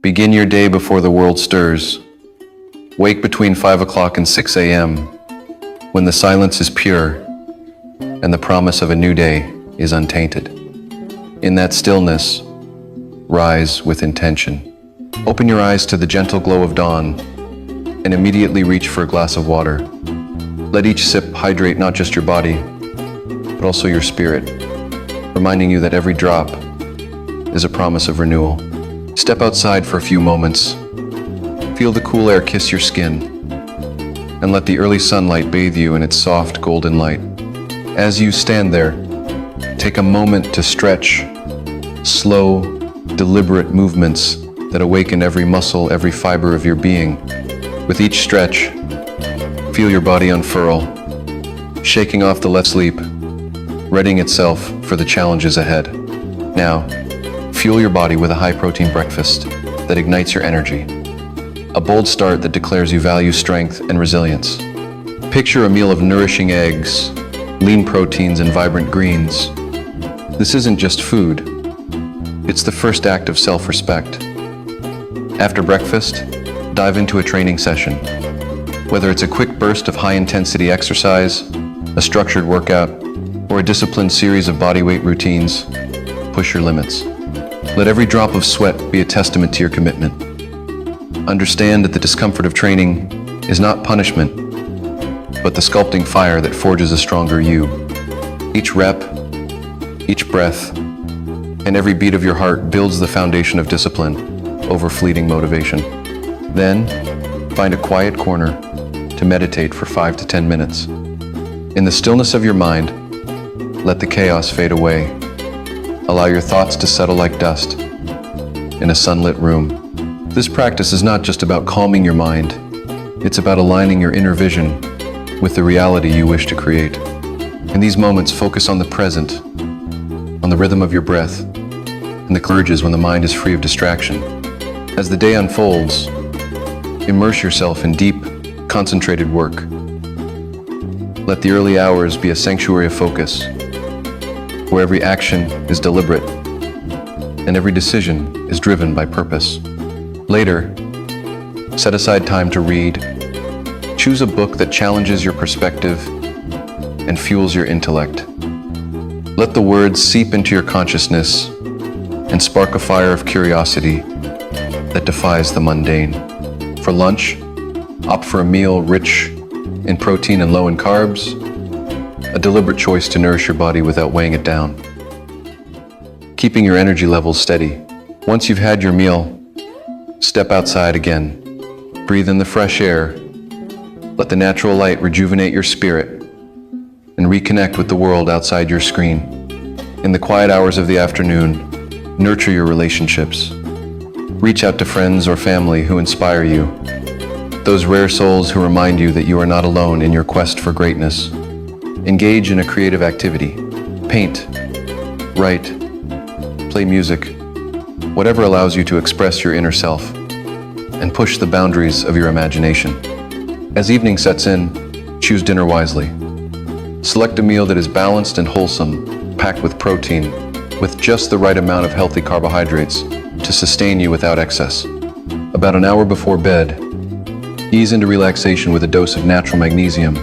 Begin your day before the world stirs. Wake between 5 o'clock and 6 a.m. when the silence is pure and the promise of a new day is untainted. In that stillness, rise with intention. Open your eyes to the gentle glow of dawn and immediately reach for a glass of water. Let each sip hydrate not just your body, but also your spirit, reminding you that every drop is a promise of renewal. Step outside for a few moments. Feel the cool air kiss your skin, and let the early sunlight bathe you in its soft golden light. As you stand there, take a moment to stretch, slow, deliberate movements that awaken every muscle, every fiber of your being. With each stretch, feel your body unfurl, shaking off the left sleep, readying itself for the challenges ahead. Now, fuel your body with a high-protein breakfast that ignites your energy. A bold start that declares you value strength and resilience. Picture a meal of nourishing eggs, lean proteins, and vibrant greens. This isn't just food. It's the first act of self-respect. After breakfast, dive into a training session. Whether it's a quick burst of high-intensity exercise, a structured workout, or a disciplined series of bodyweight routines, push your limits. Let every drop of sweat be a testament to your commitment. Understand that the discomfort of training is not punishment, but the sculpting fire that forges a stronger you. Each rep, each breath, and every beat of your heart builds the foundation of discipline over fleeting motivation. Then, find a quiet corner to meditate for 5 to 10 minutes. In the stillness of your mind, let the chaos fade away. Allow your thoughts to settle like dust in a sunlit room. This practice is not just about calming your mind, it's about aligning your inner vision with the reality you wish to create. In these moments, focus on the present, on the rhythm of your breath, and the urges when the mind is free of distraction. As the day unfolds, immerse yourself in deep, concentrated work. Let the early hours be a sanctuary of focus, where every action is deliberate and every decision is driven by purpose. Later, set aside time to read. Choose a book that challenges your perspective and fuels your intellect. Let the words seep into your consciousness and spark a fire of curiosity that defies the mundane. For lunch, opt for a meal rich in protein and low in carbs, a deliberate choice to nourish your body without weighing it down. Keeping your energy levels steady. Once you've had your meal, step outside again. Breathe in the fresh air. Let the natural light rejuvenate your spirit and reconnect with the world outside your screen. In the quiet hours of the afternoon, nurture your relationships. Reach out to friends or family who inspire you. Those rare souls who remind you that you are not alone in your quest for greatness. Engage in a creative activity. Paint, write, play music, whatever allows you to express your inner self and push the boundaries of your imagination. As evening sets in, choose dinner wisely. Select a meal that is balanced and wholesome, packed with protein, with just the right amount of healthy carbohydrates to sustain you without excess. About an hour before bed, ease into relaxation with a dose of natural magnesium.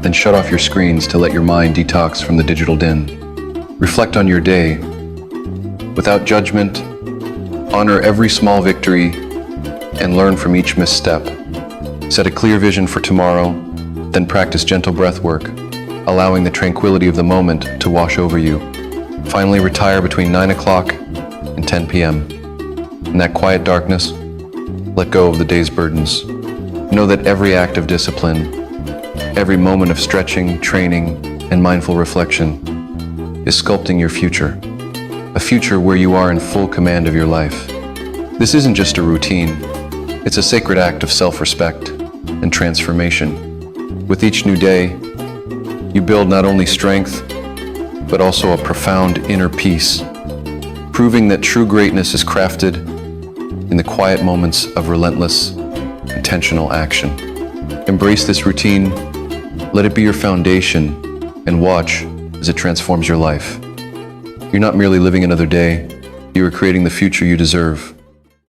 Then shut off your screens to let your mind detox from the digital din. Reflect on your day. Without judgment, honor every small victory and learn from each misstep. Set a clear vision for tomorrow, then practice gentle breath work, allowing the tranquility of the moment to wash over you. Finally, retire between 9 o'clock and 10 p.m. In that quiet darkness, let go of the day's burdens. Know that every act of discipline, every moment of stretching, training, and mindful reflection is sculpting your future, a future where you are in full command of your life. This isn't just a routine, it's a sacred act of self-respect and transformation. With each new day, you build not only strength, but also a profound inner peace, proving that true greatness is crafted in the quiet moments of relentless, intentional action. Embrace this routine, let it be your foundation, and watch as it transforms your life. You're not merely living another day, you are creating the future you deserve.